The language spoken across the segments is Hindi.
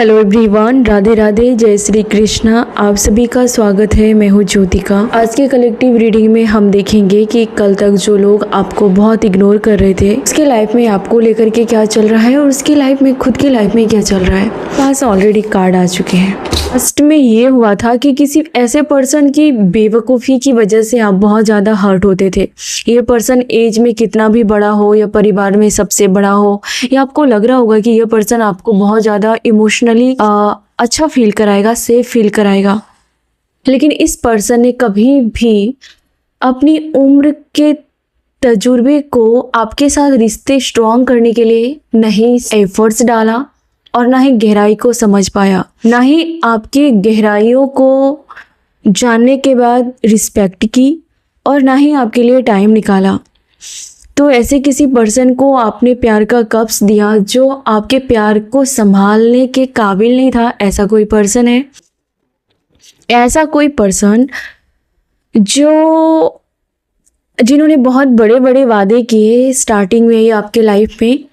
हेलो एवरीवन, राधे राधे, जय श्री कृष्णा। आप सभी का स्वागत है। मैं हूँ ज्योतिका। आज के कलेक्टिव रीडिंग में हम देखेंगे कि कल तक जो लोग आपको बहुत इग्नोर कर रहे थे, उसके लाइफ में आपको लेकर के क्या चल रहा है और उसकी लाइफ में, खुद की लाइफ में क्या चल रहा है। पास ऑलरेडी कार्ड आ चुके हैं। फर्स्ट में ये हुआ था कि किसी ऐसे पर्सन की बेवकूफ़ी की वजह से आप बहुत ज़्यादा हर्ट होते थे। ये पर्सन एज में कितना भी बड़ा हो या परिवार में सबसे बड़ा हो, या आपको लग रहा होगा कि ये पर्सन आपको बहुत ज़्यादा इमोशनली अच्छा फील कराएगा, सेफ फील कराएगा, लेकिन इस पर्सन ने कभी भी अपनी उम्र के तजुर्बे को आपके साथ रिश्ते स्ट्रॉन्ग करने के लिए नहीं एफर्ट्स डाला और ना ही गहराई को समझ पाया, ना ही आपकी गहराइयों को जानने के बाद रिस्पेक्ट की और ना ही आपके लिए टाइम निकाला। तो ऐसे किसी पर्सन को आपने प्यार का कप्स दिया जो आपके प्यार को संभालने के काबिल नहीं था। ऐसा कोई पर्सन है, ऐसा कोई पर्सन जिन्होंने बहुत बड़े बड़े वादे किए स्टार्टिंग में ही आपके लाइफ में,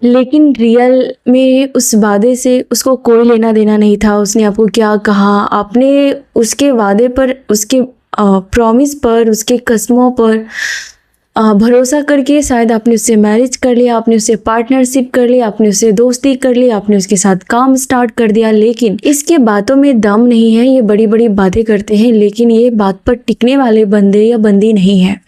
लेकिन रियल में उस वादे से उसको कोई लेना देना नहीं था। उसने आपको क्या कहा, आपने उसके वादे पर, उसके प्रॉमिस पर, उसके कसमों पर भरोसा करके शायद आपने उससे मैरिज कर लिया, आपने उससे पार्टनरशिप कर ली, आपने उससे दोस्ती कर ली, आपने उसके साथ काम स्टार्ट कर दिया, लेकिन इसके बातों में दम नहीं है। ये बड़ी बड़ी बातें करते हैं लेकिन ये बात पर टिकने वाले बंदे या बंदी नहीं है।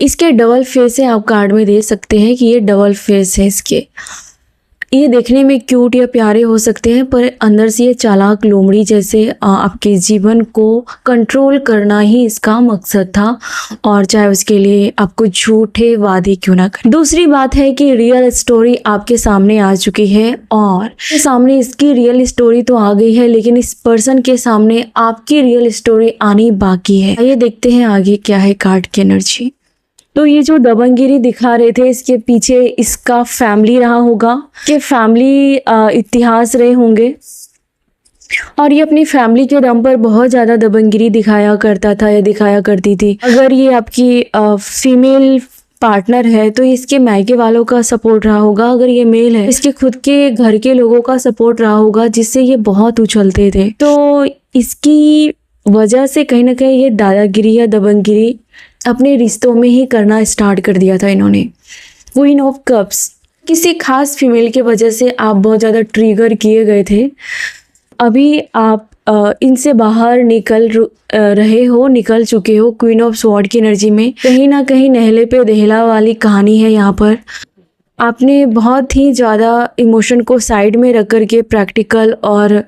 इसके डबल फेस है, आप कार्ड में दे सकते हैं कि ये डबल फेस है इसके। ये देखने में क्यूट या प्यारे हो सकते हैं पर अंदर से ये चालाक लोमड़ी जैसे आपके जीवन को कंट्रोल करना ही इसका मकसद था, और चाहे उसके लिए आपको झूठे वादे क्यों ना करें। दूसरी बात है कि रियल स्टोरी आपके सामने आ चुकी है, और सामने इसकी रियल स्टोरी तो आ गई है लेकिन इस पर्सन के सामने आपकी रियल स्टोरी आनी बाकी है। आइए देखते हैं आगे क्या है कार्ड की एनर्जी। तो ये जो दबंगगिरी दिखा रहे थे, इसके पीछे इसका फैमिली रहा होगा, कि फैमिली इतिहास रहे होंगे, और ये अपनी फैमिली के दम पर बहुत ज़्यादा दबंगगिरी दिखाया करता था या दिखाया करती थी। अगर ये आपकी फीमेल पार्टनर है तो इसके मायके वालों का सपोर्ट रहा होगा, अगर ये मेल है इसके खुद के घर के लोगों का सपोर्ट रहा होगा, जिससे ये बहुत उछलते थे। तो इसकी वजह से कहीं ना कहीं ये दादागिरी या दबंगगिरी अपने रिश्तों में ही करना स्टार्ट कर दिया था इन्होंने। क्वीन ऑफ कप्स, किसी खास फीमेल के वजह से आप बहुत ज़्यादा ट्रिगर किए गए थे। अभी आप इनसे बाहर निकल चुके हो। क्वीन ऑफ स्वॉर्ड की एनर्जी में कहीं ना कहीं नहले पे दहला वाली कहानी है। यहाँ पर आपने बहुत ही ज़्यादा इमोशन को साइड में रख करके प्रैक्टिकल और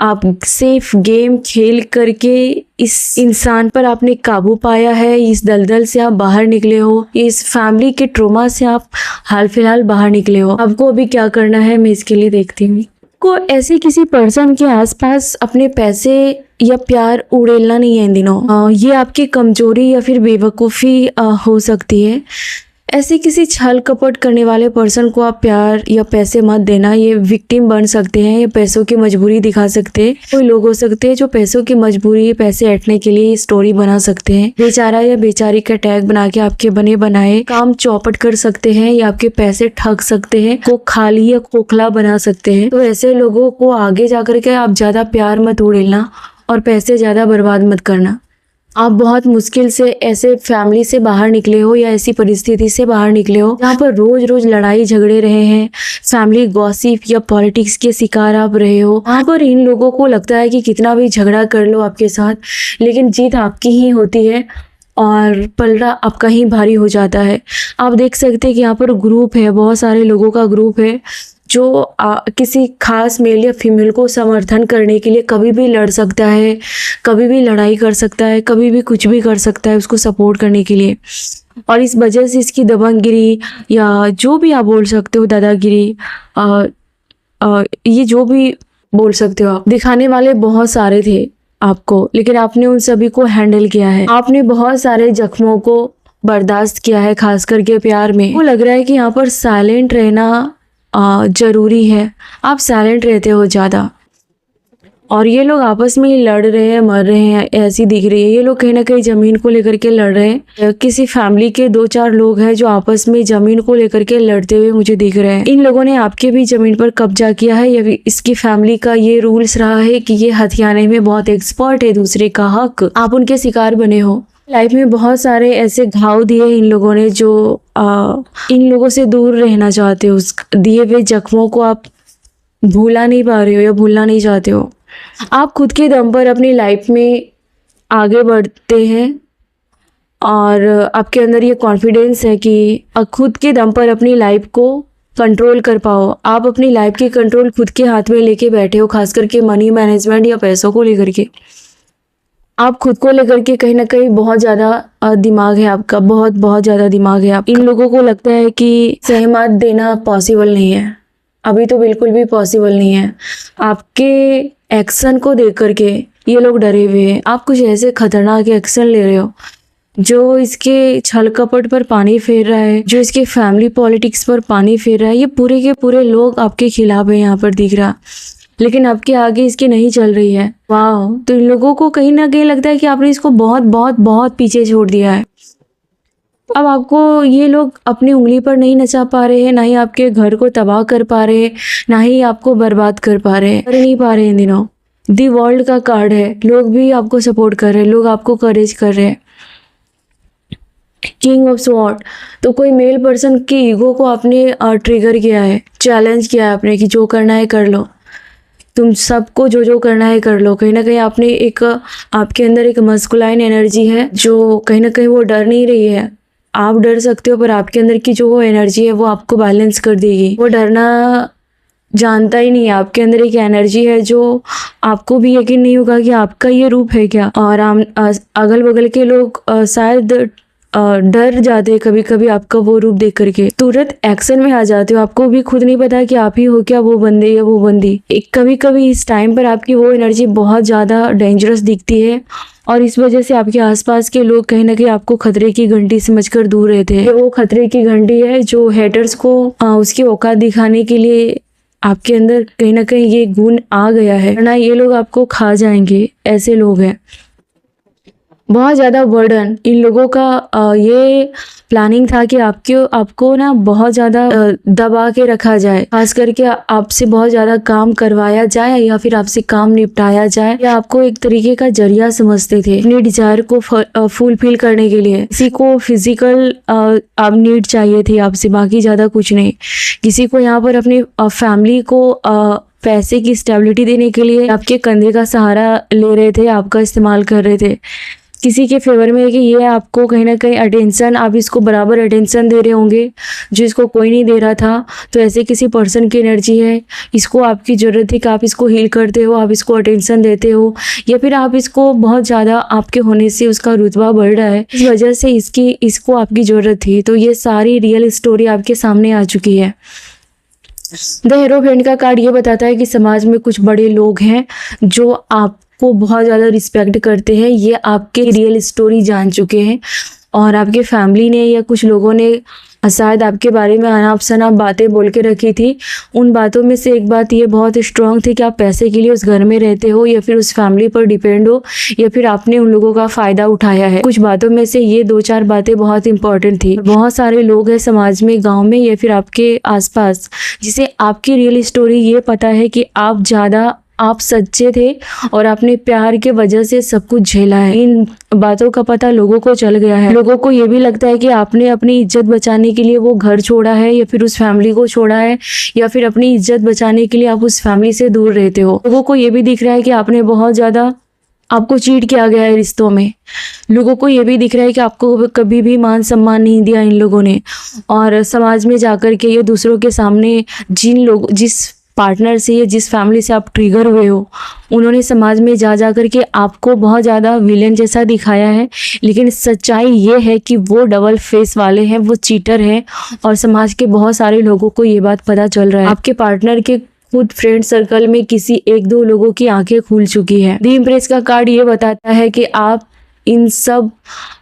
आप सेफ गेम खेल करके इस इंसान पर आपने काबू पाया है। इस दलदल से आप बाहर निकले हो, इस फैमिली के ट्रोमा से आप हाल फिलहाल बाहर निकले हो। आपको अभी क्या करना है मैं इसके लिए देखती हूँ। को ऐसे किसी पर्सन के आसपास अपने पैसे या प्यार उड़ेलना नहीं है इन दिनों। ये आपकी कमजोरी या फिर बेवकूफ़ी हो सकती है। ऐसे किसी छल कपट करने वाले पर्सन को आप प्यार या पैसे मत देना। ये विक्टिम बन सकते हैं या पैसों की मजबूरी दिखा सकते हैं। कोई लोग हो सकते हैं जो पैसों की मजबूरी, पैसे ऐंठने के लिए स्टोरी बना सकते हैं। बेचारा या बेचारी का टैग बना के आपके बने बनाए काम चौपट कर सकते हैं या आपके पैसे ठग सकते हैं, को खाली या खोखला बना सकते हैं। तो ऐसे लोगों को आगे जाकर के आप ज़्यादा प्यार मत उड़ेलना और पैसे ज़्यादा बर्बाद मत करना। आप बहुत मुश्किल से ऐसे फैमिली से बाहर निकले हो या ऐसी परिस्थिति से बाहर निकले हो जहाँ पर रोज रोज लड़ाई झगड़े रहे हैं, फैमिली गॉसिप या पॉलिटिक्स के शिकार आप रहे हो। वहाँ पर इन लोगों को लगता है कि कितना भी झगड़ा कर लो आपके साथ, लेकिन जीत आपकी ही होती है और पलड़ा आपका ही भारी हो जाता है। आप देख सकते हैं कि यहाँ पर ग्रुप है, बहुत सारे लोगों का ग्रुप है जो किसी खास मेल या फीमेल को समर्थन करने के लिए कभी भी लड़ सकता है, कभी भी लड़ाई कर सकता है, कभी भी कुछ भी कर सकता है उसको सपोर्ट करने के लिए। और इस वजह से इसकी दबंगगिरी या जो भी आप बोल सकते हो, दादागिरी, ये जो भी बोल सकते हो आप, दिखाने वाले बहुत सारे थे आपको, लेकिन आपने उन सभी को हैंडल किया है। आपने बहुत सारे जख्मों को बर्दाश्त किया है, खास करके प्यार में। वो लग रहा है कि यहाँ पर साइलेंट रहना जरूरी है। आप साइलेंट रहते हो ज़्यादा, और ये लोग आपस में ही लड़ रहे हैं, मर रहे हैं, ऐसी दिख रही है। ये लोग कहीं ना कहीं जमीन को लेकर के लड़ रहे हैं। किसी फैमिली के 2-4 लोग हैं जो आपस में जमीन को लेकर के लड़ते हुए मुझे दिख रहे हैं। इन लोगों ने आपके भी जमीन पर कब्जा किया है, या इसकी फैमिली का ये रूल्स रहा है कि ये हथियाने में बहुत एक्सपर्ट है, दूसरे का हक, आप उनके शिकार बने हो। लाइफ में बहुत सारे ऐसे घाव दिए इन लोगों ने जो इन लोगों से दूर रहना चाहते हो। उस दिए हुए जख्मों को आप भूला नहीं पा रहे हो या भूलना नहीं चाहते हो। आप खुद के दम पर अपनी लाइफ में आगे बढ़ते हैं और आपके अंदर ये कॉन्फिडेंस है कि खुद के दम पर अपनी लाइफ को कंट्रोल कर पाओ। आप अपनी लाइफ की कंट्रोल खुद के हाथ में लेके बैठे हो, खास करके मनी मैनेजमेंट या पैसों को लेकर के। आप खुद को लेकर के कहीं ना कहीं बहुत ज़्यादा दिमाग है आपका, बहुत ज़्यादा दिमाग है आप। इन लोगों को लगता है कि सहमत देना पॉसिबल नहीं है, अभी तो बिल्कुल भी पॉसिबल नहीं है। आपके एक्शन को देख करके ये लोग डरे हुए हैं। आप कुछ ऐसे खतरनाक एक्शन ले रहे हो जो इसके छल कपट पर पानी फेर रहा है, जो इसके फैमिली पॉलिटिक्स पर पानी फेर रहा है। ये पूरे के पूरे लोग आपके खिलाफ है यहाँ पर दिख रहा, लेकिन आपके आगे इसकी नहीं चल रही है। वाह, तो इन लोगों को कहीं ना कहीं लगता है कि आपने इसको बहुत पीछे छोड़ दिया है। अब आपको ये लोग अपनी उंगली पर नहीं नचा पा रहे हैं, ना ही आपके घर को तबाह कर पा रहे हैं, ना ही आपको बर्बाद कर पा रहे हैं, कर नहीं पा रहे हैं। इन दिनों दी वर्ल्ड का कार्ड है, लोग भी आपको सपोर्ट कर रहे हैं, लोग आपको करेज कर रहे हैं। किंग ऑफ स्वॉर्ड, तो कोई मेल पर्सन की ईगो को आपने ट्रिगर किया है, चैलेंज किया है आपने कि जो करना है कर लो, तुम सबको जो करना है कर लो। कहीं ना कहीं आपने एक आपके अंदर एक मस्कुलाइन एनर्जी है जो कहीं ना कहीं वो डर नहीं रही है। आप डर सकते हो पर आपके अंदर की जो वो एनर्जी है वो आपको बैलेंस कर देगी। वो डरना जानता ही नहीं है। आपके अंदर एक एनर्जी है जो आपको भी यकीन नहीं होगा कि आपका ये रूप है क्या। और अगल बगल के लोग शायद डर जाते हैं कभी कभी आपका वो रूप देख करके, तुरंत एक्शन में आ जाते हो। आपको भी खुद नहीं पता कि आप ही हो क्या वो बंदे या वो बंदी। कभी कभी इस टाइम पर आपकी वो एनर्जी बहुत ज़्यादा डेंजरस दिखती है और इस वजह से आपके आसपास के लोग कहीं ना कहीं आपको खतरे की घंटी समझकर दूर रहते हैं। वो खतरे की घंटी है जो हेटर्स को उसकी औकात दिखाने के लिए आपके अंदर कहीं ना कहीं ये गुण आ गया है, वरना ये लोग आपको खा जाएंगे। ऐसे लोग हैं। बहुत ज़्यादा बर्डन इन लोगों का ये प्लानिंग था कि आपको ना बहुत ज़्यादा दबा के रखा जाए, खास करके आपसे बहुत ज़्यादा काम करवाया जाए या फिर आपसे काम निपटाया जाए, या आपको एक तरीके का जरिया समझते थे अपनी डिजायर को फुलफिल करने के लिए। किसी को फिजिकल आप नीड चाहिए थी आपसे, बाकी ज़्यादा कुछ नहीं। किसी को यहाँ पर अपनी फैमिली को पैसे की स्टेबिलिटी देने के लिए आपके कंधे का सहारा ले रहे थे, आपका इस्तेमाल कर रहे थे। किसी के फेवर में है कि ये आपको कहीं ना कहीं अटेंशन, आप इसको बराबर अटेंशन दे रहे होंगे जो इसको कोई नहीं दे रहा था। तो ऐसे किसी पर्सन की एनर्जी है, इसको आपकी ज़रूरत थी कि आप इसको हील करते हो, आप इसको अटेंशन देते हो, या फिर आप इसको बहुत ज़्यादा आपके होने से उसका रुतबा बढ़ रहा है, इस वजह से इसको आपकी ज़रूरत थी। तो ये सारी रियल स्टोरी आपके सामने आ चुकी है। द हीरोइंट का कार्ड ये बताता है कि समाज में कुछ बड़े लोग हैं जो आपको बहुत ज़्यादा रिस्पेक्ट करते हैं। ये आपके रियल स्टोरी जान चुके हैं और आपके फैमिली ने या कुछ लोगों ने शायद आपके बारे में अनाप शनाप बातें बोल के रखी थी। उन बातों में से एक बात ये बहुत स्ट्रांग थी कि आप पैसे के लिए उस घर में रहते हो या फिर उस फैमिली पर डिपेंड हो, या फिर आपने उन लोगों का फ़ायदा उठाया है। कुछ बातों में से ये 2-4 बातें बहुत इंपॉर्टेंट थी। बहुत सारे लोग हैं समाज में, गाँव में या फिर आपके आसपास, जिसे आपकी रियल स्टोरी ये पता है कि आप सच्चे थे और आपने प्यार के वजह से सब कुछ झेला है। इन बातों का पता लोगों को चल गया है। लोगों को ये भी लगता है कि आपने अपनी इज्जत बचाने के लिए वो घर छोड़ा है या फिर उस फैमिली को छोड़ा है, या फिर अपनी इज्जत बचाने के लिए आप उस फैमिली से दूर रहते हो। लोगों को ये भी दिख रहा है कि आपने बहुत ज़्यादा आपको चीट किया गया है रिश्तों में। लोगों को ये भी दिख रहा है कि आपको कभी भी मान सम्मान नहीं दिया इन लोगों ने, और समाज में जाकर के ये दूसरों के सामने जिस पार्टनर से या जिस फैमिली से आप ट्रिगर हुए हो, उन्होंने समाज में जा करके आपको बहुत ज़्यादा विलेन जैसा दिखाया है। लेकिन सच्चाई ये है कि वो डबल फेस वाले हैं, वो चीटर हैं, और समाज के बहुत सारे लोगों को ये बात पता चल रहा है। आपके पार्टनर के खुद फ्रेंड सर्कल में किसी 1-2 लोगों की आंखें खुल चुकी है। द इम्प्रेस का कार्ड ये बताता है कि आप इन सब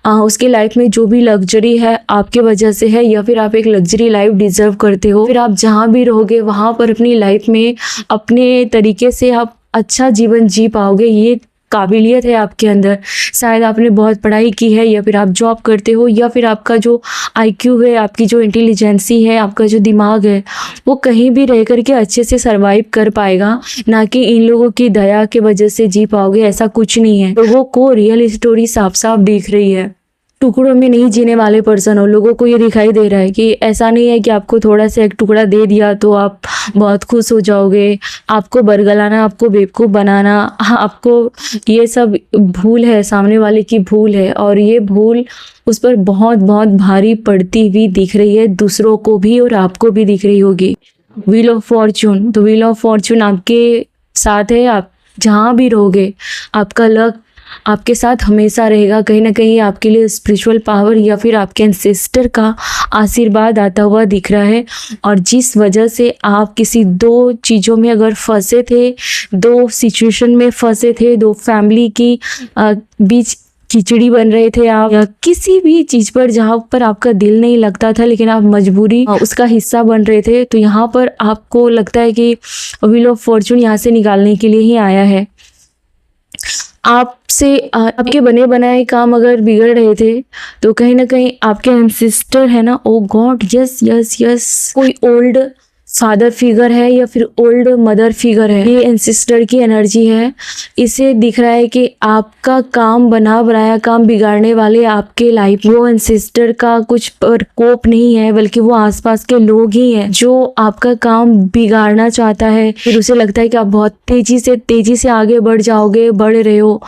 उसके लाइफ में जो भी लग्जरी है आपके वजह से है, या फिर आप एक लग्जरी लाइफ डिजर्व करते हो। फिर आप जहाँ भी रहोगे वहाँ पर अपनी लाइफ में अपने तरीके से आप अच्छा जीवन जी पाओगे, ये काबिलियत है आपके अंदर। शायद आपने बहुत पढ़ाई की है, या फिर आप जॉब करते हो, या फिर आपका जो आईक्यू है, आपकी जो इंटेलिजेंसी है, आपका जो दिमाग है, वो कहीं भी रह करके अच्छे से सरवाइव कर पाएगा, ना कि इन लोगों की दया के वजह से जी पाओगे। ऐसा कुछ नहीं है। लोगों को रियल स्टोरी साफ साफ दिख रही है। टुकड़ों में नहीं जीने वाले पर्सन हो। लोगों को ये दिखाई दे रहा है कि ऐसा नहीं है कि आपको थोड़ा सा एक टुकड़ा दे दिया तो आप बहुत खुश हो जाओगे। आपको बरगलाना, आपको बेवकूफ़ बनाना, आपको ये सब भूल है, सामने वाले की भूल है, और ये भूल उस पर बहुत बहुत भारी पड़ती हुई दिख रही है, दूसरों को भी और आपको भी दिख रही होगी। व्हील ऑफ फॉर्चून, तो व्हील ऑफ फॉर्चून आपके साथ है। आप जहाँ भी रहोगे, आपका लक आपके साथ हमेशा रहेगा। कहीं ना कहीं आपके लिए स्पिरिचुअल पावर या फिर आपके एंसेस्टर का आशीर्वाद आता हुआ दिख रहा है। और जिस वजह से आप किसी दो चीज़ों में अगर फंसे थे, दो सिचुएशन में फंसे थे, दो फैमिली की बीच खिचड़ी बन रहे थे आप, या किसी भी चीज़ पर जहाँ पर आपका दिल नहीं लगता था लेकिन आप मजबूरी उसका हिस्सा बन रहे थे, तो यहाँ पर आपको लगता है कि व्हील ऑफ फॉर्चून यहाँ से निकालने के लिए ही आया है। आपसे आपके बने बनाए काम अगर बिगड़ रहे थे, तो कहीं ना कहीं आपके एंसेस्टर है ना, ओ गॉड, यस यस यस, कोई ओल्ड फादर फिगर है या फिर ओल्ड मदर फिगर है, ये एंसेस्टर की एनर्जी है। इसे दिख रहा है कि आपका काम बना बनाया काम बिगाड़ने वाले आपके लाइफ, वो एंसेस्टर का कुछ प्रकोप नहीं है, बल्कि वो आसपास के लोग ही हैं जो आपका काम बिगाड़ना चाहता है। फिर उसे लगता है कि आप बहुत तेजी से आगे बढ़ जाओगे, बढ़ रहे हो,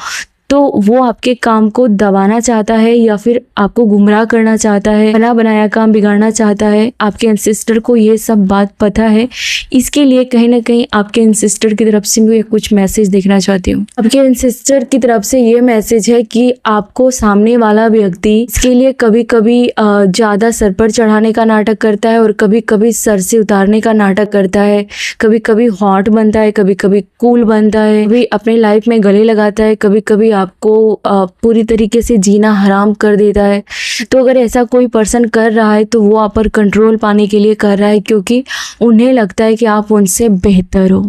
तो वो आपके काम को दबाना चाहता है या फिर आपको गुमराह करना चाहता है, बना बनाया काम बिगाड़ना चाहता है। आपके एंसेस्टर को ये सब बात पता है, इसके लिए कहीं ना कहीं आपके एंसेस्टर की तरफ से मैं कुछ मैसेज देखना चाहती हूँ। आपके एंसेस्टर की तरफ से ये मैसेज है कि आपको सामने वाला व्यक्ति इसके लिए कभी कभी ज़्यादा सर पर चढ़ाने का नाटक करता है, और कभी कभी सर से उतारने का नाटक करता है। कभी कभी हॉट बनता है, कभी कभी कूल बनता है, कभी अपने लाइफ में गले लगाता है, कभी कभी आपको पूरी तरीके से जीना हराम कर देता है। तो अगर ऐसा कोई पर्सन कर रहा है तो वो आप पर कंट्रोल पाने के लिए कर रहा है, क्योंकि उन्हें लगता है कि आप उनसे बेहतर हो,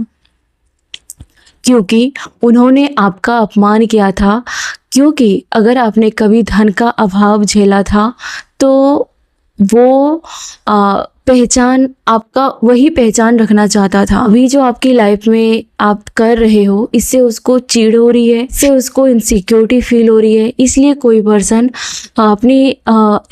क्योंकि उन्होंने आपका अपमान किया था। क्योंकि अगर आपने कभी धन का अभाव झेला था तो वो पहचान आपका वही पहचान रखना चाहता था। अभी जो आपकी लाइफ में आप कर रहे हो, इससे उसको चिढ़ हो रही है, इससे उसको इनसिक्योरिटी फील हो रही है, इसलिए कोई पर्सन अपनी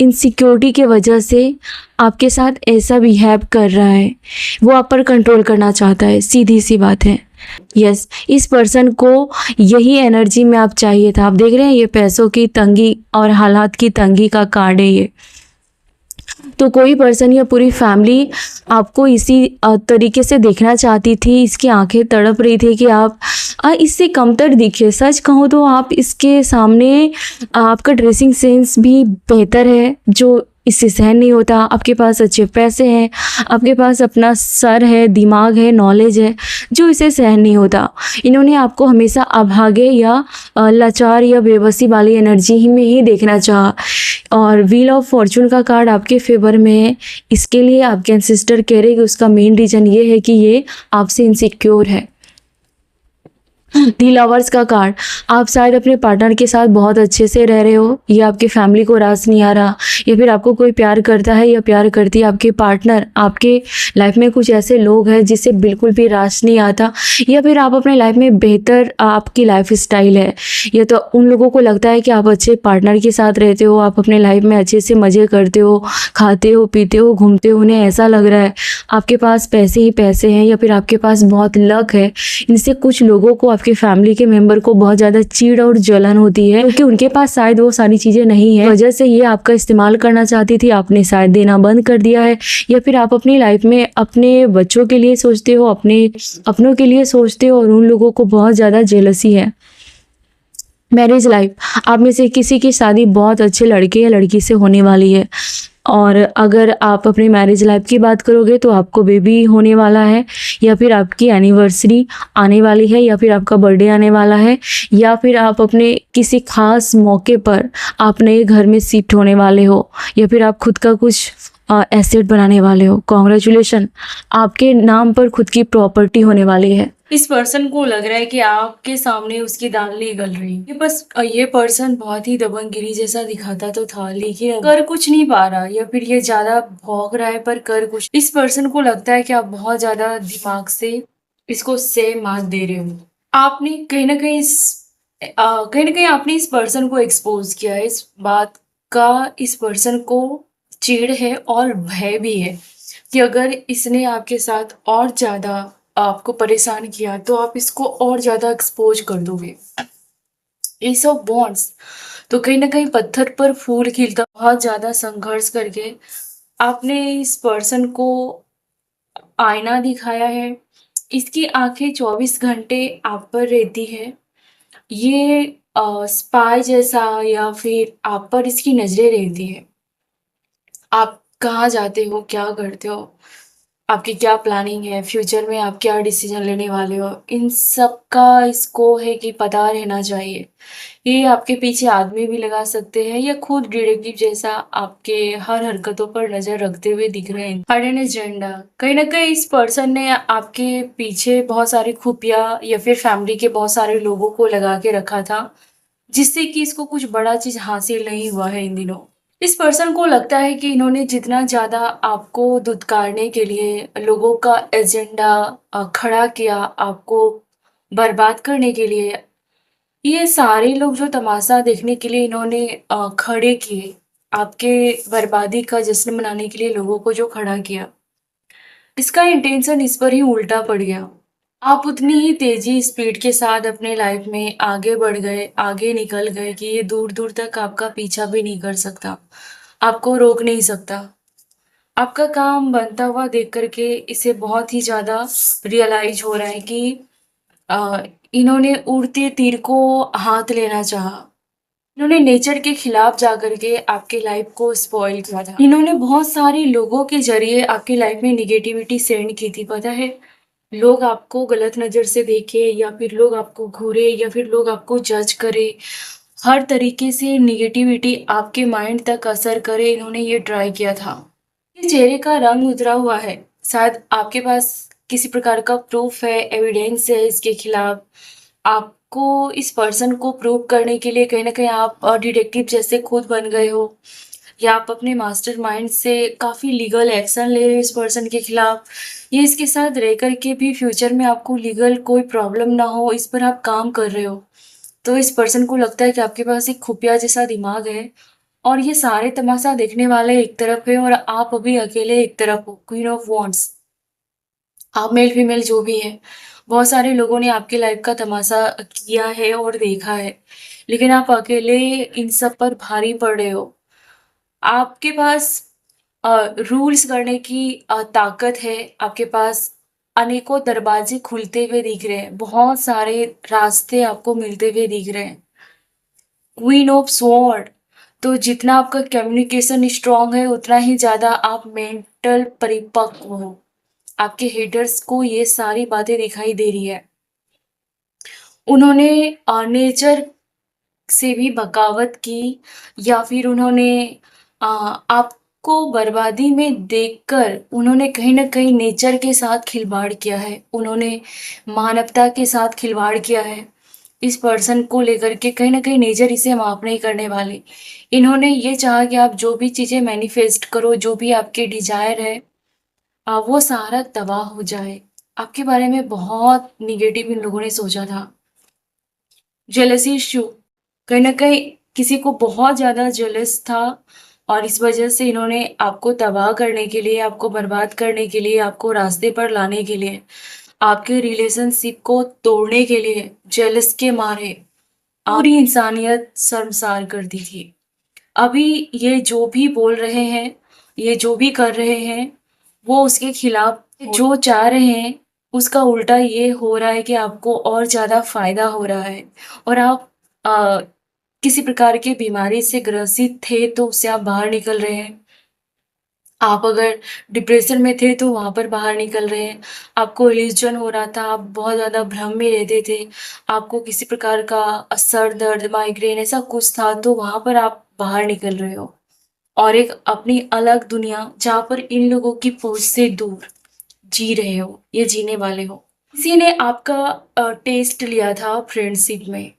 इनसिक्योरिटी के वजह से आपके साथ ऐसा बिहेव कर रहा है। वो आप पर कंट्रोल करना चाहता है, सीधी सी बात है। यस, इस पर्सन को यही एनर्जी में आप चाहिए था। आप देख रहे हैं ये पैसों की तंगी और हालात की तंगी का कार्ड है ये। तो कोई पर्सन या पूरी फैमिली आपको इसी तरीके से देखना चाहती थी। इसकी आंखें तड़प रही थी कि आप इससे कमतर दिखे। सच कहूँ तो आप इसके सामने, आपका ड्रेसिंग सेंस भी बेहतर है जो इससे सहन नहीं होता। आपके पास अच्छे पैसे हैं, आपके पास अपना सर है, दिमाग है, नॉलेज है, जो इसे सहन नहीं होता। इन्होंने आपको हमेशा अभागे या लाचार या बेबसी वाली एनर्जी ही में ही देखना चाहा। और व्हील ऑफ फॉर्चून का कार्ड आपके फेवर में है। इसके लिए आपके एंसेस्टर कह रहे हैं कि उसका मेन रीज़न ये है कि ये आपसे इनसिक्योर है। दी लवर्स का कार्ड, आप शायद अपने पार्टनर के साथ बहुत अच्छे से रह रहे हो, या आपके फैमिली को रास नहीं आ रहा, या फिर आपको कोई प्यार करता है या प्यार करती है आपके पार्टनर। आपके लाइफ में कुछ ऐसे लोग हैं जिससे बिल्कुल भी रास नहीं आता, या फिर आप अपने लाइफ में बेहतर आपकी लाइफ स्टाइल है, या तो उन लोगों को लगता है कि आप अच्छे पार्टनर के साथ रहते हो, आप अपने लाइफ में अच्छे से मज़े करते हो, खाते हो, पीते हो, घूमते हो। उन्हें ऐसा लग रहा है आपके पास पैसे ही पैसे हैं, या फिर आपके पास बहुत लक है। इनसे कुछ लोगों को, आपके फैमिली के मेंबर को बहुत ज़्यादा चिढ़ और जलन होती है, क्योंकि उनके पास शायद वो सारी चीज़ें नहीं है। वजह से ये आपका इस्तेमाल करना चाहती थी, आपने शायद देना बंद कर दिया है, या फिर आप अपनी लाइफ में अपने बच्चों के लिए सोचते हो, अपनों के लिए सोचते हो, और उन लोगों को बहुत ज़्यादा जेलसी है। मैरिज लाइफ, आप में से किसी की शादी बहुत अच्छे लड़के या लड़की से होने वाली है, और अगर आप अपनी मैरिज लाइफ की बात करोगे तो आपको बेबी होने वाला है, या फिर आपकी एनिवर्सरी आने वाली है, या फिर आपका बर्थडे आने वाला है, या फिर आप अपने किसी खास मौके पर आप नए घर में शिफ्ट होने वाले हो, या फिर आप खुद का कुछ एसेट बनाने वाले हो। कॉन्ग्रेचुलेशन, आपके नाम पर खुद की प्रॉपर्टी होने वाली है। इस पर्सन को लग रहा है कि आपके सामने उसकी दाल नहीं गल रही है। बस ये पर्सन बहुत ही दबंगगिरी जैसा दिखाता तो था, लेकिन कर कुछ नहीं पा रहा, या फिर ये ज्यादा भौंक रहा है पर कर कुछ। इस पर्सन को लगता है कि आप बहुत ज्यादा दिमाग से इसको से मात दे रहे हो। आपने कहीं ना कहीं कहीं ना कहीं आपने इस पर्सन को एक्सपोज किया है। इस बात का इस पर्सन को चिढ़ है और भय भी है कि अगर इसने आपके साथ और ज्यादा आपको परेशान किया तो आप इसको और ज्यादा एक्सपोज कर दोगे। एस ऑफ बॉन्ड्स, तो कहीं ना कहीं पत्थर पर फूल खिलता, बहुत ज्यादा संघर्ष करके आपने इस पर्सन को आईना दिखाया है। इसकी आंखें 24 घंटे आप पर रहती है। ये स्पाई जैसा, या फिर आप पर इसकी नजरें रहती है। आप कहाँ जाते हो, क्या करते हो, आपकी क्या प्लानिंग है, फ्यूचर में आप क्या डिसीजन लेने वाले हो, इन सब का इसको है कि पता रहना चाहिए। ये आपके पीछे आदमी भी लगा सकते हैं या खुद डिटेक्टिव जैसा आपके हर हरकतों पर नजर रखते हुए दिख रहे हैं। हिडन एजेंडा, कहीं ना कहीं इस पर्सन ने आपके पीछे बहुत सारे खुफिया या फिर फैमिली के बहुत सारे लोगों को लगा के रखा था, जिससे कि इसको कुछ बड़ा चीज हासिल नहीं हुआ है इन दिनों। इस पर्सन को लगता है कि इन्होंने जितना ज्यादा आपको धुतकारने के लिए लोगों का एजेंडा खड़ा किया, आपको बर्बाद करने के लिए, ये सारे लोग जो तमाशा देखने के लिए इन्होंने खड़े किए, आपके बर्बादी का जश्न मनाने के लिए लोगों को जो खड़ा किया, इसका इंटेंशन इस पर ही उल्टा पड़ गया। आप उतनी ही तेजी स्पीड के साथ अपने लाइफ में आगे बढ़ गए, आगे निकल गए कि ये दूर दूर तक आपका पीछा भी नहीं कर सकता, आपको रोक नहीं सकता। आपका काम बनता हुआ देख करके इसे बहुत ही ज्यादा रियलाइज हो रहा है कि अ, इन्होंने उड़ते तीर को हाथ लेना चाहा। इन्होंने नेचर के खिलाफ जा करके आपके लाइफ को स्पॉइल किया था। इन्होंने बहुत सारे लोगों के जरिए आपकी लाइफ में निगेटिविटी सेंड की थी, पता है। लोग आपको गलत नजर से देखे, या फिर लोग आपको घूरे, या फिर लोग आपको जज करे, हर तरीके से निगेटिविटी आपके माइंड तक असर करे, इन्होंने ये ट्राई किया था। ये चेहरे का रंग उतरा हुआ है, शायद आपके पास किसी प्रकार का प्रूफ है, एविडेंस है इसके खिलाफ। आपको इस पर्सन को प्रूव करने के लिए कहीं ना कहीं आप डिटेक्टिव जैसे खुद बन गए हो, या आप अपने मास्टरमाइंड से काफी लीगल एक्शन ले रहे हो इस पर्सन के खिलाफ। ये इसके साथ रह करके भी फ्यूचर में आपको लीगल कोई प्रॉब्लम ना हो, इस पर आप काम कर रहे हो। तो इस पर्सन को लगता है कि आपके पास एक खुफिया जैसा दिमाग है, और ये सारे तमाशा देखने वाले एक तरफ है और आप अभी अकेले एक तरफ हो। क्वीन ऑफ वॉन्ड्स, आप मेल फीमेल जो भी है, बहुत सारे लोगों ने आपकी लाइफ का तमाशा किया है और देखा है, लेकिन आप अकेले इन सब पर भारी पड़ रहे हो। आपके पास रूल्स करने की ताकत है, आपके पास अनेकों दरवाजे खुलते हुए दिख रहे हैं, बहुत सारे रास्ते आपको मिलते हुए दिख रहे हैं। क्वीन ऑफ स्वॉर्ड, तो जितना आपका कम्युनिकेशन स्ट्रांग है उतना ही ज्यादा आप मेंटल परिपक्व हो। आपके हेडर्स को ये सारी बातें दिखाई दे रही है। उन्होंने नेचर से भी बगावत की, या फिर उन्होंने आपको बर्बादी में देखकर उन्होंने कहीं ना कहीं नेचर के साथ खिलवाड़ किया है, उन्होंने मानवता के साथ खिलवाड़ किया है। इस पर्सन को लेकर के कहीं ना कहीं नेचर इसे माफ नहीं करने वाले। इन्होंने ये चाहा कि आप जो भी चीजें मैनिफेस्ट करो, जो भी आपके डिजायर है, वो सारा तबाह हो जाए। आपके बारे में बहुत निगेटिव इन लोगों ने सोचा था। जेलसी इश्यू, कहीं ना कहीं किसी को बहुत ज्यादा जेलस था, और इस वजह से इन्होंने आपको तबाह करने के लिए, आपको बर्बाद करने के लिए, आपको रास्ते पर लाने के लिए, आपके रिलेशनशिप को तोड़ने के लिए जेलस के मारे पूरी इंसानियत शर्मसार कर दी थी। अभी ये जो भी बोल रहे हैं, ये जो भी कर रहे हैं, वो उसके खिलाफ जो चाह रहे हैं, उसका उल्टा ये हो रहा है कि आपको और ज्यादा फायदा हो रहा है। और आप किसी प्रकार की बीमारी से ग्रसित थे तो उससे आप बाहर निकल रहे हैं। आप अगर डिप्रेशन में थे तो वहां पर बाहर निकल रहे हैं। आपको इल्यूजन हो रहा था, आप बहुत ज्यादा भ्रम में रहते थे, आपको किसी प्रकार का सर दर्द, माइग्रेन ऐसा कुछ था, तो वहां पर आप बाहर निकल रहे हो, और एक अपनी अलग दुनिया जहाँ पर इन लोगों की पहुंच से दूर जी रहे हो, ये जीने वाले हो। किसी ने आपका टेस्ट लिया था फ्रेंडशिप में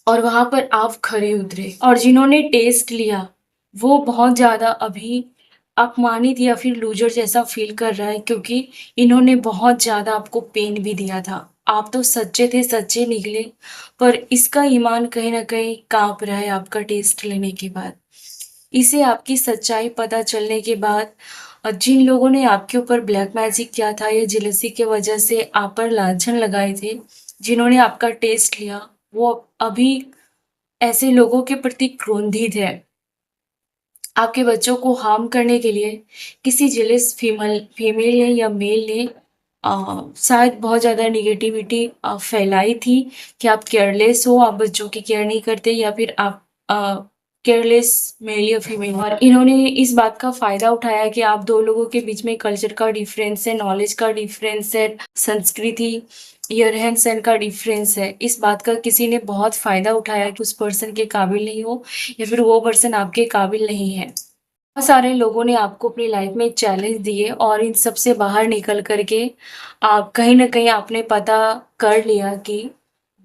और वहां पर आप खरे उतरे, और जिन्होंने टेस्ट लिया वो बहुत ज्यादा अभी अपमानित या फिर लूजर जैसा फील कर रहा है, क्योंकि इन्होंने बहुत ज्यादा आपको पेन भी दिया था। आप तो सच्चे थे, सच्चे निकले, पर इसका ईमान कहीं ना कहीं कांप रहा है आपका टेस्ट लेने के बाद। इसे आपकी सच्चाई पता चलने के बाद जिन लोगों ने आपके ऊपर ब्लैक मैजिक किया था या जेलसी की वजह से आप पर लांछन लगाए थे, जिन्होंने आपका टेस्ट लिया, वो अभी ऐसे लोगों के प्रति क्रोधित है। आपके बच्चों को हार्म करने के लिए किसी जेलस फीमेल ने या मेल ने शायद बहुत ज़्यादा निगेटिविटी फैलाई थी कि आप केयरलेस हो, आप बच्चों की केयर नहीं करते, या फिर आप केयरलेस मेल या फीमेल। और इन्होंने इस बात का फ़ायदा उठाया कि आप दो लोगों के बीच में कल्चर का डिफरेंस है, नॉलेज का डिफरेंस है, संस्कृति या रहन सहन का डिफरेंस है। इस बात का किसी ने बहुत फ़ायदा उठाया कि उस पर्सन के काबिल नहीं हो या फिर वो पर्सन आपके काबिल नहीं है। बहुत सारे लोगों ने आपको अपनी लाइफ में चैलेंज दिए और इन सब से बाहर निकल करके आप कहीं ना कहीं आपने पता कर लिया कि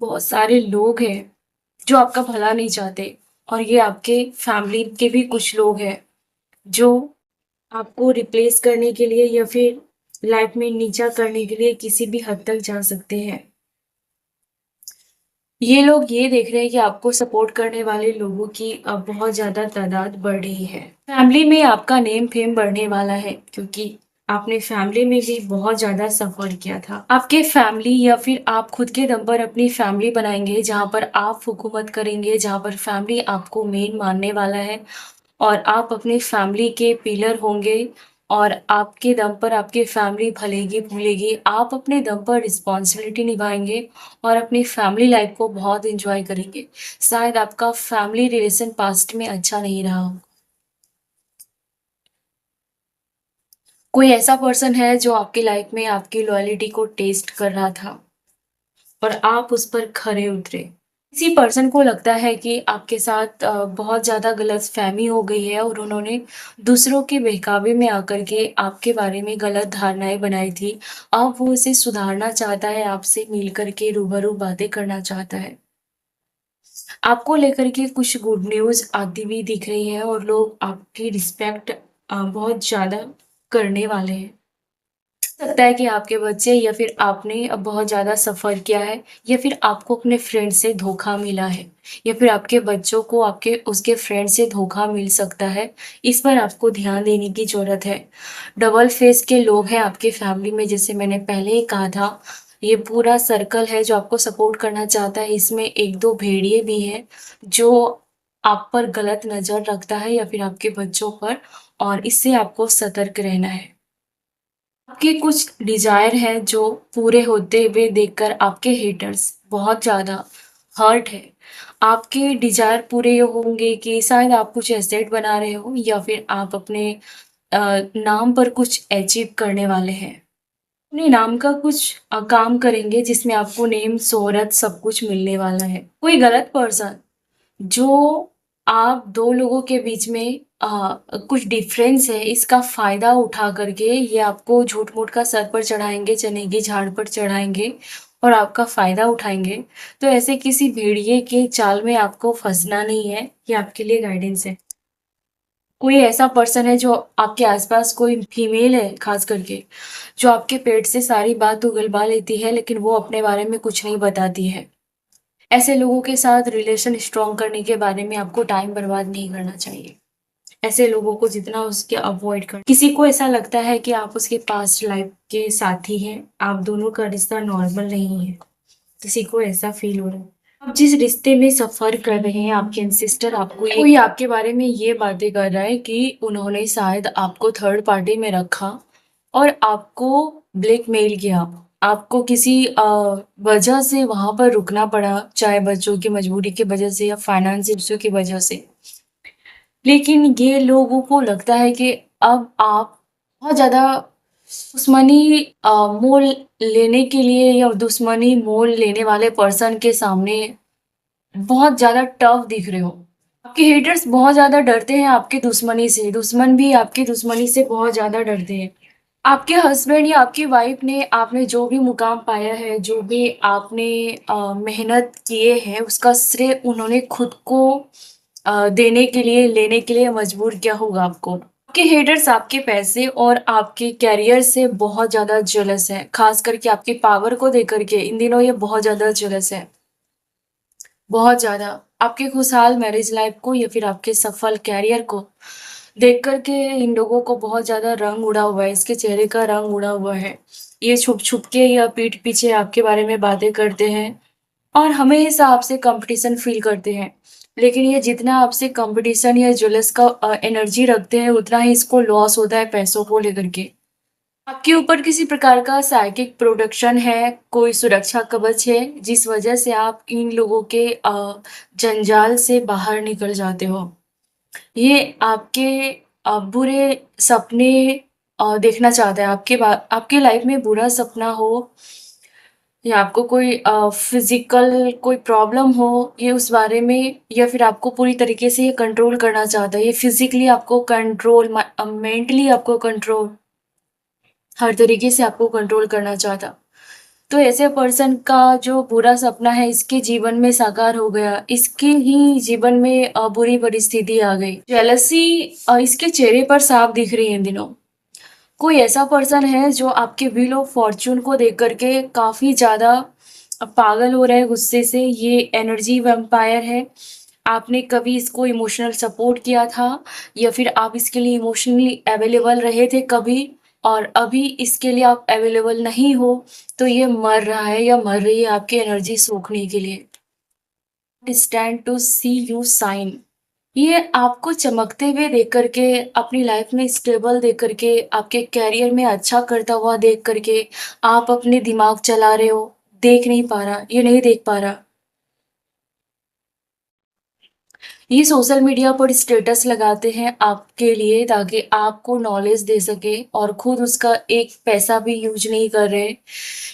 बहुत सारे लोग हैं जो आपका भला नहीं चाहते, और ये आपके फैमिली के भी कुछ लोग हैं जो आपको रिप्लेस करने के लिए या फिर लाइफ में नीचा करने के लिए किसी भी हद तक जा सकते हैं। ये लोग ये देख रहे हैं कि आपको सपोर्ट करने वाले लोगों की अब बहुत ज़्यादा तादाद बढ़ रही है। फैमिली में आपका नेम फेम बढ़ने वाला है, क्योंकि आपने फैमिली में भी बहुत ज़्यादा सफ़र किया था। आपके फैमिली या फिर आप खुद के दम पर अपनी फैमिली बनाएंगे, जहाँ पर आप हुकूमत करेंगे, जहाँ पर फैमिली आपको मेन मानने वाला है, और आप अपनी फैमिली के पिलर होंगे, और आपके दम पर आपकी फैमिली भलेगी भूलेगी। आप अपने दम पर रिस्पॉन्सिबिलिटी निभाएंगे और अपनी फैमिली लाइफ को बहुत इंजॉय करेंगे। शायद आपका फैमिली रिलेशन पास्ट में अच्छा नहीं रहा हो। कोई ऐसा पर्सन है जो आपकी लाइफ में आपकी लॉयल्टी को टेस्ट कर रहा था और आप उस पर खरे उतरे। किसी पर्सन को लगता है कि आपके साथ बहुत ज़्यादा गलतफहमी हो गई है और उन्होंने दूसरों के बहकावे में आकर के आपके बारे में गलत धारणाएं बनाई थी। अब वो उसे सुधारना चाहता है, आपसे मिल कर के रूबरू बातें करना चाहता है। आपको लेकर के कुछ गुड न्यूज़ आती हुई दिख रही है और लोग आपकी रिस्पेक्ट बहुत ज़्यादा करने वाले हैं। सकता है कि आपके बच्चे या फिर आपने अब बहुत ज़्यादा सफ़र किया है, या फिर आपको अपने फ्रेंड से धोखा मिला है, या फिर आपके बच्चों को आपके उसके फ्रेंड से धोखा मिल सकता है। इस पर आपको ध्यान देने की ज़रूरत है। डबल फेस के लोग हैं आपकी फैमिली में, जैसे मैंने पहले ही कहा था। ये पूरा सर्कल है जो आपको सपोर्ट करना चाहता है। इसमें एक दो भेड़िए भी हैं जो आप पर गलत नज़र रखता है या फिर आपके बच्चों पर, और इससे आपको सतर्क रहना है। आपके कुछ डिज़ायर हैं जो पूरे होते हुए देखकर आपके हेटर्स बहुत ज़्यादा हर्ट है। आपके डिज़ायर पूरे ये होंगे कि शायद आप कुछ एसेट बना रहे हो, या फिर आप अपने नाम पर कुछ अचीव करने वाले हैं। अपने नाम का कुछ काम करेंगे जिसमें आपको नेम, शोहरत सब कुछ मिलने वाला है। कोई गलत पर्सन जो आप दो लोगों के बीच में कुछ डिफरेंस है, इसका फ़ायदा उठा करके ये आपको झूठ-मूठ का सर पर चढ़ाएँगे, चने की झाड़ पर चढ़ाएँगे और आपका फ़ायदा उठाएँगे। तो ऐसे किसी भेड़िए के चाल में आपको फँसना नहीं है, ये आपके लिए गाइडेंस है। कोई ऐसा पर्सन है जो आपके आस-पास, कोई फीमेल है ख़ास करके, जो आपके पेट से सारी बात उगलवा लेती है, लेकिन वो अपने बारे में कुछ नहीं बताती है। ऐसे लोगों के साथ रिलेशन स्ट्रॉन्ग करने के बारे में आपको टाइम बर्बाद नहीं करना चाहिए। ऐसे लोगों को जितना उसके अवॉइड कर। किसी को ऐसा लगता है कि आप उसके पास्ट लाइफ के साथी हैं, आप दोनों का रिश्ता नॉर्मल नहीं है। किसी को ऐसा फील हो रहा है। आप जिस रिश्ते में सफ़र कर रहे हैं, आपके एंसेस्टर आपको कोई आपके बारे में ये बातें कर रहा है कि उन्होंने शायद आपको थर्ड पार्टी में रखा और आपको ब्लैकमेल किया। आपको किसी वजह से वहाँ पर रुकना पड़ा, चाहे बच्चों की मजबूरी की वजह से या फाइनेंशियल इश्यू की वजह से। लेकिन ये लोगों को लगता है कि अब आप बहुत ज़्यादा दुश्मनी मोल लेने के लिए या दुश्मनी मोल लेने वाले पर्सन के सामने बहुत ज़्यादा टफ दिख रहे हो। आपके हेटर्स बहुत ज़्यादा डरते हैं आपकी दुश्मनी से, दुश्मन भी आपकी दुश्मनी से बहुत ज़्यादा डरते हैं। आपके हस्बैंड या आपकी वाइफ ने आपने जो भी मुकाम पाया है, जो भी आपने मेहनत किए हैं, उसका श्रेय उन्होंने खुद को देने के लिए, लेने के लिए मजबूर किया होगा आपको। आपके हेटर्स आपके पैसे और आपके करियर से बहुत ज़्यादा जेलस हैं, खास करके आपकी पावर को देकर के इन दिनों ये बहुत ज़्यादा जेलस है, बहुत ज़्यादा। आपके खुशहाल मैरिज लाइफ को या फिर आपके सफल करियर को देख कर के इन लोगों को बहुत ज़्यादा रंग उड़ा हुआ है, इसके चेहरे का रंग उड़ा हुआ है। ये छुप-छुप के या पीठ पीछे आपके बारे में बातें करते हैं और हमेशा आपसे कॉम्पिटिशन फ़ील करते हैं। लेकिन ये जितना आपसे कॉम्पिटिशन या जेलस का एनर्जी रखते हैं, उतना ही इसको लॉस होता है पैसों को लेकर के। आपके ऊपर किसी प्रकार का साइकिक प्रोटेक्शन है, कोई सुरक्षा कवच है, जिस वजह से आप इन लोगों के जंजाल से बाहर निकल जाते हो। ये आपके बुरे सपने देखना चाहता है, आपके लाइफ में बुरा सपना हो या आपको कोई फिज़िकल कोई प्रॉब्लम हो, ये उस बारे में या फिर आपको पूरी तरीके से ये कंट्रोल करना चाहता है। ये फिज़िकली आपको कंट्रोल मेंटली आपको कंट्रोल हर तरीके से आपको कंट्रोल करना चाहता। तो ऐसे पर्सन का जो बुरा सपना है इसके जीवन में साकार हो गया, इसके ही जीवन में बुरी परिस्थिति आ गई। जेलसी इसके चेहरे पर साफ दिख रही है इन दिनों। कोई ऐसा पर्सन है जो आपके व्हील ऑफ फॉर्च्यून को देख कर के काफ़ी ज़्यादा पागल हो रहा है गुस्से से, ये एनर्जी वैम्पायर है। आपने कभी इसको इमोशनल सपोर्ट किया था या फिर आप इसके लिए इमोशनली अवेलेबल रहे थे कभी और अभी इसके लिए आप अवेलेबल नहीं हो, तो ये मर रहा है या मर रही है आपकी एनर्जी सोखने के लिए। Stand to see you shine. ये आपको चमकते हुए देख कर के, अपनी लाइफ में स्टेबल देख कर के, आपके करियर में अच्छा करता हुआ देख कर के, आप अपने दिमाग चला रहे हो, देख नहीं पा रहा, ये नहीं देख पा रहा। ये सोशल मीडिया पर स्टेटस लगाते हैं आपके लिए ताकि आपको नॉलेज दे सके और खुद उसका एक पैसा भी यूज नहीं कर रहे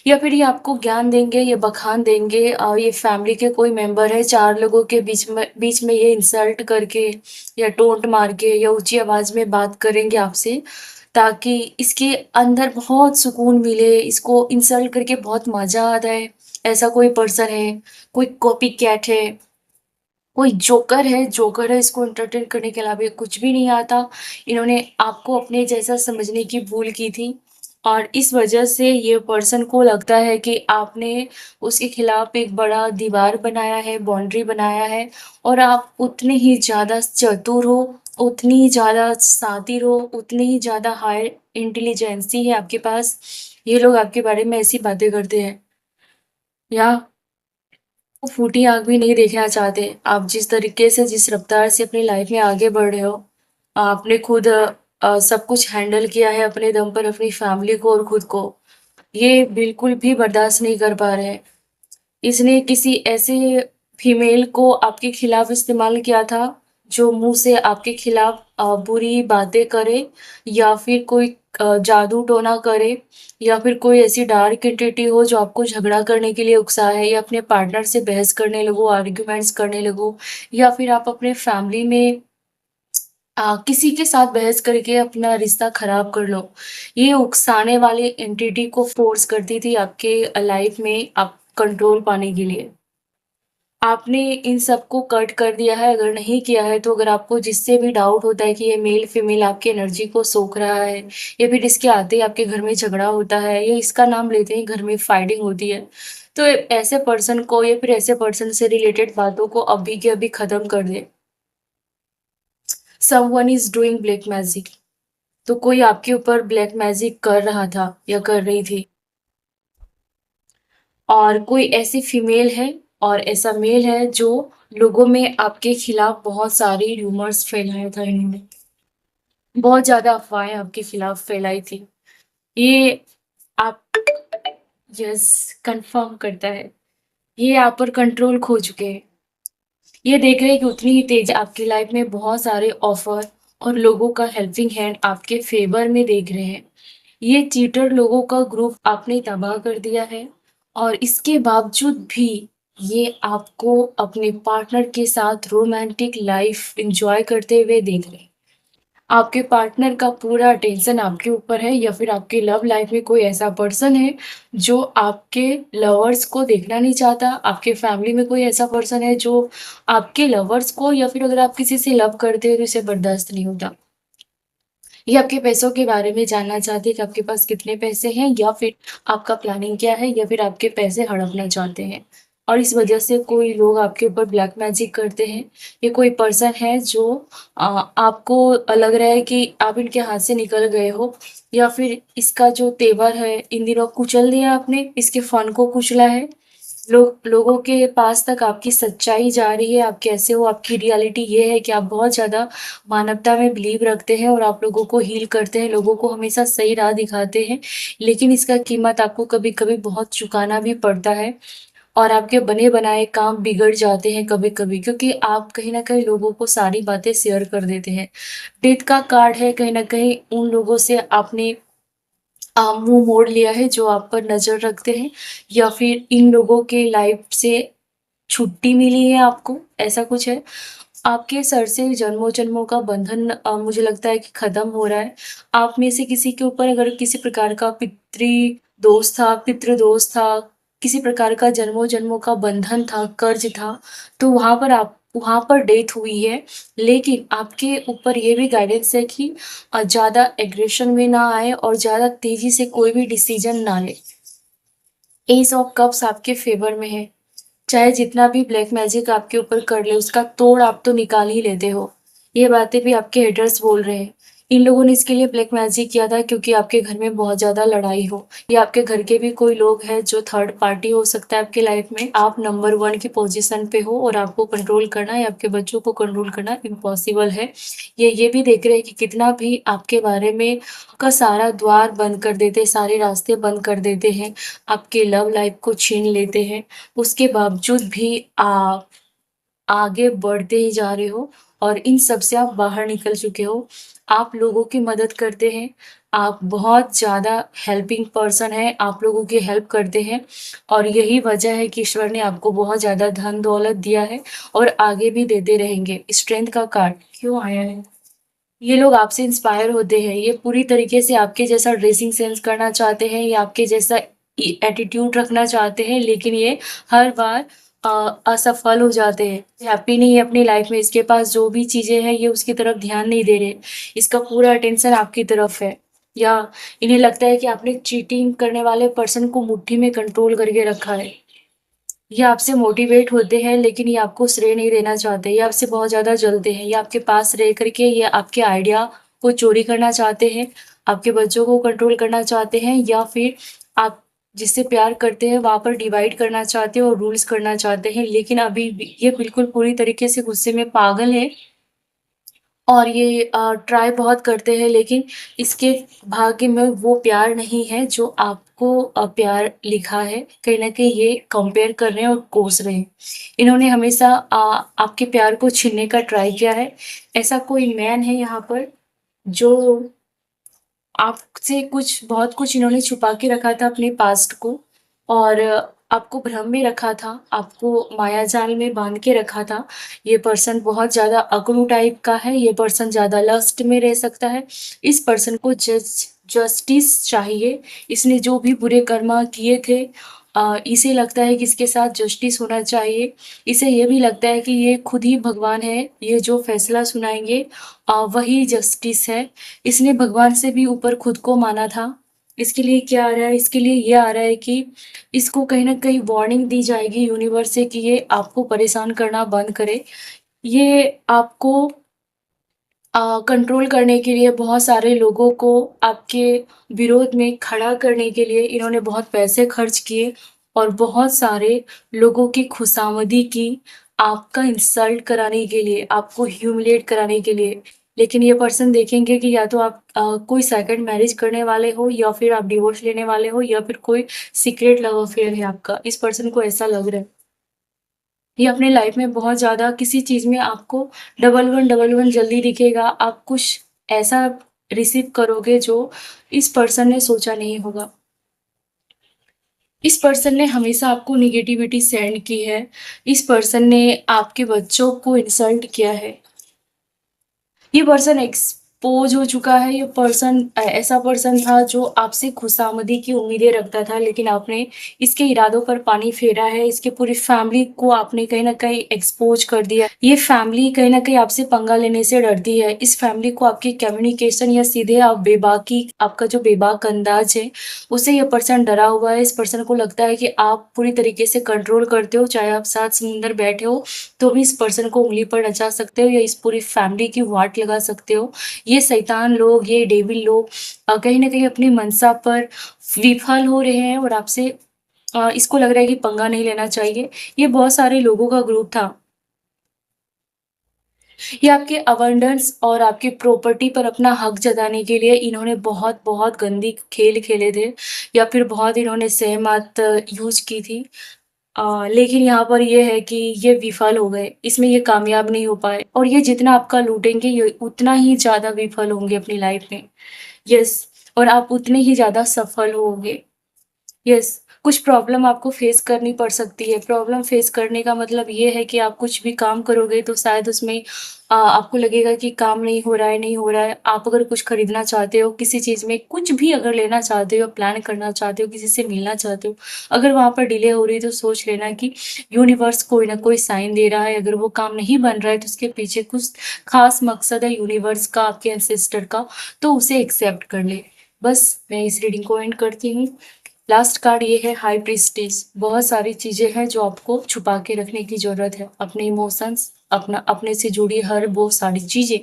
या फिर ये आपको ज्ञान देंगे, ये बखान देंगे और ये फैमिली के कोई मेंबर है, चार लोगों के बीच में ये इंसल्ट करके या टोंट मार के या ऊंची आवाज में बात करेंगे आपसे ताकि इसके अंदर बहुत सुकून मिले, इसको इंसल्ट करके बहुत मजा आता है। ऐसा कोई पर्सन है, कोई कॉपी कैट है, कोई जोकर है, इसको एंटरटेन करने के अलावा कुछ भी नहीं आता। इन्होंने आपको अपने जैसा समझने की भूल की थी और इस वजह से ये पर्सन को लगता है कि आपने उसके खिलाफ एक बड़ा दीवार बनाया है, बाउंड्री बनाया है और आप उतने ही ज़्यादा चतुर हो, उतनी ही ज़्यादा शातिर हो, उतनी ही ज़्यादा हायर इंटेलिजेंसी है आपके पास। ये लोग आपके बारे में ऐसी बातें करते हैं या वो फूटी आँख भी नहीं देखना चाहते। आप जिस तरीके से, जिस रफ़्तार से अपनी लाइफ़ में आगे बढ़ रहे हो, आपने खुद सब कुछ हैंडल किया है अपने दम पर अपनी फैमिली को और खुद को, ये बिल्कुल भी बर्दाश्त नहीं कर पा रहे हैं। इसने किसी ऐसे फीमेल को आपके खिलाफ इस्तेमाल किया था जो मुंह से आपके खिलाफ बुरी बातें करे या फिर कोई जादू टोना करे या फिर कोई ऐसी डार्क एंटिटी हो जो आपको झगड़ा करने के लिए उकसाए या अपने पार्टनर से बहस करने लगो, आर्ग्यूमेंट्स करने लगो या फिर आप अपने फैमिली में किसी के साथ बहस करके अपना रिश्ता खराब कर लो। ये उकसाने वाली एंटिटी को फ़ोर्स करती थी आपके लाइफ़ में आप कंट्रोल पाने के लिए। आपने इन सबको कट कर दिया है, अगर नहीं किया है तो अगर आपको जिससे भी डाउट होता है कि ये मेल-फीमेल आपकी एनर्जी को सोख रहा है या फिर इसके आते ही आपके घर में झगड़ा होता है या इसका नाम लेते ही घर में फाइटिंग होती है, तो ऐसे पर्सन को या फिर ऐसे पर्सन से रिलेटेड बातों को अभी के अभी खत्म कर दें। Someone is doing black magic. तो कोई आपके ऊपर ब्लैक मैजिक कर रहा था या कर रही थी और कोई ऐसी फीमेल है और ऐसा मेल है जो लोगों में आपके खिलाफ बहुत सारी रूमर्स फैलाया था इन्होंने। बहुत ज़्यादा अफ़वाहें आपके खिलाफ फैलाई थी। ये आप यस कन्फर्म करता है। ये आप पर कंट्रोल खो चुके हैं। ये देख रहे हैं कि उतनी ही तेज़ आपकी लाइफ में बहुत सारे ऑफ़र और लोगों का हेल्पिंग हैंड आपके फ़ेवर में देख रहे हैं। ये चीटर लोगों का ग्रुप आपने तबाह कर दिया है और इसके बावजूद भी ये आपको अपने पार्टनर के साथ रोमांटिक लाइफ़ एन्जॉय करते हुए देख रहे हैं। आपके पार्टनर का पूरा अटेंशन आपके ऊपर है, या फिर आपकी लव लाइफ में कोई ऐसा पर्सन है जो आपके लवर्स को देखना नहीं चाहता। आपके फैमिली में कोई ऐसा पर्सन है जो आपके लवर्स को, या फिर अगर आप किसी से लव करते हो तो इसे बर्दाश्त नहीं होता। ये आपके पैसों के बारे में जानना चाहते हैं कि आपके पास कितने पैसे हैं, या फिर आपका प्लानिंग क्या है, या फिर आपके पैसे हड़पना चाहते हैं। और इस वजह से कोई लोग आपके ऊपर ब्लैक मैजिक करते हैं। ये कोई पर्सन है जो आपको लग रहा है कि आप इनके हाथ से निकल गए हो, या फिर इसका जो तेवर है इन दिनों कुचल दिया आपने, इसके फन को कुचला है। लोगों के पास तक आपकी सच्चाई जा रही है, आप कैसे हो। आपकी रियलिटी ये है कि आप बहुत ज़्यादा मानवता में बिलीव रखते हैं और आप लोगों को हील करते हैं, लोगों को हमेशा सही राह दिखाते हैं, लेकिन इसका कीमत आपको कभी-कभी बहुत चुकाना भी पड़ता है। और आपके बने-बनाए काम बिगड़ जाते हैं कभी-कभी, क्योंकि आप कहीं न कहीं लोगों को सारी बातें शेयर कर देते हैं। डेथ का कार्ड है, कहीं न कहीं उन लोगों से आपने मुँह मोड़ लिया है जो आप पर नज़र रखते हैं, या फिर इन लोगों के लाइफ से छुट्टी मिली है आपको, ऐसा कुछ है। आपके सर से जन्मों-जन्मों का बंधन मुझे लगता है कि ख़त्म हो रहा है। आप में से किसी के ऊपर अगर किसी प्रकार का पितृदोष था, किसी प्रकार का जन्मों-जन्मों का बंधन था, कर्ज़ था, तो वहाँ पर डेथ हुई है। लेकिन आपके ऊपर ये भी गाइडेंस है कि ज़्यादा एग्रेशन में ना आए और ज़्यादा तेज़ी से कोई भी डिसीज़न ना लें। एस ऑफ कप्स आपके फ़ेवर में है। चाहे जितना भी ब्लैक मैजिक आपके ऊपर कर ले, उसका तोड़ आप तो निकाल ही लेते हो। ये बातें भी आपके हेटर्स बोल रहे हैं। इन लोगों ने इसके लिए ब्लैक मैजिक किया था क्योंकि आपके घर में बहुत ज़्यादा लड़ाई हो, या आपके घर के भी कोई लोग हैं जो थर्ड पार्टी हो सकता है आपके लाइफ में। आप नंबर 1 की पोज़ीशन पे हो और आपको कंट्रोल करना या आपके बच्चों को कंट्रोल करना इम्पॉसिबल है। ये भी देख रहे हैं कि कितना भी आपके बारे में का सारा द्वार बंद कर देते, सारे रास्ते बंद कर देते हैं, आपके लव लाइफ को छीन लेते हैं। उसके बावजूद भी आप आगे बढ़ते ही जा रहे हो और इन सब से आप बाहर निकल चुके हो। आप लोगों की मदद करते हैं, आप बहुत ज़्यादा हेल्पिंग पर्सन हैं, आप लोगों की हेल्प करते हैं, और यही वजह है कि ईश्वर ने आपको बहुत ज़्यादा धन-दौलत दिया है और आगे भी देते रहेंगे। स्ट्रेंथ का कार्ड क्यों आया है? ये लोग आपसे इंस्पायर होते हैं, ये पूरी तरीके से आपके जैसा ड्रेसिंग सेंस करना चाहते हैं या आपके जैसा एटीट्यूड रखना चाहते हैं, लेकिन ये हर बार अ, असफल हो जाते हैं। हैप्पी नहीं है अपनी लाइफ में, इसके पास जो भी चीज़ें हैं ये उसकी तरफ ध्यान नहीं दे रहे, इसका पूरा अटेंशन आपकी तरफ है, या इन्हें लगता है कि आपने चीटिंग करने वाले पर्सन को मुट्ठी में कंट्रोल करके रखा है। ये आपसे मोटिवेट होते हैं, लेकिन ये आपको श्रेय नहीं देना चाहते, ये आपसे बहुत ज़्यादा जलते हैं, ये आपके पास रह करके ये आपके आइडिया को चोरी करना चाहते हैं, आपके बच्चों को कंट्रोल करना चाहते हैं, या फिर आप जिससे प्यार करते हैं वहाँ पर डिवाइड करना चाहते हैं और रूल्स करना चाहते हैं। लेकिन अभी भी ये बिल्कुल पूरी तरीके से गुस्से में पागल है, और ये ट्राई बहुत करते हैं, लेकिन इसके भाग्य में वो प्यार नहीं है जो आपको प्यार लिखा है। कहीं न कहीं ये कंपेयर कर रहे हैं और कोस रहे हैं। इन्होंने हमेशा आपके प्यार को छीनने का ट्राई किया है। ऐसा कोई मैन है यहाँ पर जो आपसे बहुत कुछ इन्होंने छुपा के रखा था अपने पास्ट को, और आपको भ्रम में रखा था, आपको मायाजाल में बांध के रखा था। ये पर्सन बहुत ज़्यादा अकड़ू टाइप का है, ये पर्सन ज़्यादा लस्ट में रह सकता है। इस पर्सन को जस्टिस चाहिए। इसने जो भी बुरे कर्म किए थे, इसे लगता है कि इसके साथ जस्टिस होना चाहिए। इसे ये भी लगता है कि ये खुद ही भगवान है, ये जो फैसला सुनाएँगे वही जस्टिस है। इसने भगवान से भी ऊपर खुद को माना था। इसके लिए क्या आ रहा है? इसके लिए ये आ रहा है कि इसको कहीं न कहीं वार्निंग दी जाएगी यूनिवर्स से कि ये आपको परेशान करना बंद करे। ये आपको कंट्रोल करने के लिए बहुत सारे लोगों को आपके विरोध में खड़ा करने के लिए इन्होंने बहुत पैसे खर्च किए, और बहुत सारे लोगों की खुशामदी की, आपका इंसल्ट कराने के लिए, आपको ह्यूमिलिएट कराने के लिए। लेकिन ये पर्सन देखेंगे कि या तो आप कोई सेकंड मैरिज करने वाले हो, या फिर आप डिवोर्स लेने वाले हो, या फिर कोई सीक्रेट लव अफेयर है आपका। इस पर्सन को ऐसा लग रहा है। ये अपने लाइफ में बहुत ज़्यादा किसी चीज़ में आपको डबल वन जल्दी दिखेगा। आप कुछ ऐसा रिसीव करोगे जो इस पर्सन ने सोचा नहीं होगा। इस पर्सन ने हमेशा आपको नेगेटिविटी सेंड की है। इस पर्सन ने आपके बच्चों को इंसल्ट किया है। ये पर्सन एक्सपोज हो चुका है। ये पर्सन ऐसा पर्सन था जो आपसे खुशामदी की उम्मीदें रखता था, लेकिन आपने इसके इरादों पर पानी फेरा है। इसकी पूरी फैमिली को आपने कहीं ना कहीं एक्सपोज कर दिया। ये फैमिली कहीं ना कहीं आपसे पंगा लेने से डरती है। इस फैमिली को आपकी कम्युनिकेशन या सीधे आप बेबाकी, आपका जो बेबाक अंदाज है, उससे ये पर्सन डरा हुआ है। इस पर्सन को लगता है कि आप पूरी तरीके से कंट्रोल करते हो, चाहे आप सात समुंदर बैठे हो तो भी इस पर्सन को उंगली पर नचा सकते हो या इस पूरी फैमिली की वाट लगा सकते हो। ये शैतान लोग, ये डेविल लोग कहीं ना कहीं अपनी मनसा पर विफल हो रहे हैं और आपसे इसको लग रहा है कि पंगा नहीं लेना चाहिए। ये बहुत सारे लोगों का ग्रुप था। ये आपके अबंडेंस और आपकी प्रॉपर्टी पर अपना हक जताने के लिए इन्होंने बहुत बहुत गंदी खेल खेले थे, या फिर बहुत इन्होंने सहमत यूज की थी। लेकिन यहाँ पर ये है कि ये विफल हो गए, इसमें ये कामयाब नहीं हो पाए, और ये जितना आपका लूटेंगे ये उतना ही ज़्यादा विफल होंगे अपनी लाइफ में। यस, और आप उतने ही ज़्यादा सफल होंगे। यस, कुछ प्रॉब्लम आपको फेस करनी पड़ सकती है। प्रॉब्लम फेस करने का मतलब ये है कि आप कुछ भी काम करोगे तो शायद उसमें आपको लगेगा कि काम नहीं हो रहा है, नहीं हो रहा है। आप अगर कुछ खरीदना चाहते हो, किसी चीज़ में कुछ भी अगर लेना चाहते हो, प्लान करना चाहते हो, किसी से मिलना चाहते हो, अगर वहाँ पर डिले हो रही है तो सोच लेना कि यूनिवर्स कोई ना कोई साइन दे रहा है। अगर वो काम नहीं बन रहा है तो उसके पीछे कुछ खास मकसद है यूनिवर्स का, आपके एंसेस्टर का, तो उसे एक्सेप्ट कर ले। बस मैं इस रीडिंग को एंड करती हूँ। लास्ट कार्ड ये है हाई प्रीस्टेस। बहुत सारी चीजें हैं जो आपको छुपा के रखने की जरूरत है, अपने इमोशंस, अपना अपने से जुड़ी हर वो सारी चीजें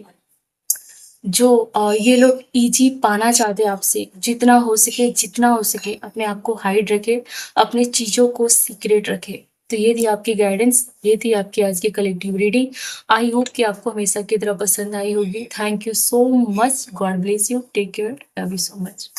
जो ये लोग इजी पाना चाहते हैं आपसे। जितना हो सके, जितना हो सके अपने आप को हाइड रखे, अपने चीजों को सीक्रेट रखे। तो ये थी आपकी गाइडेंस, ये थी आपकी आज की कलेक्टिव रीडिंग। आई होप कि आपको हमेशा की तरह पसंद आई होगी। Thank you so much, God bless you, take care, love you so much.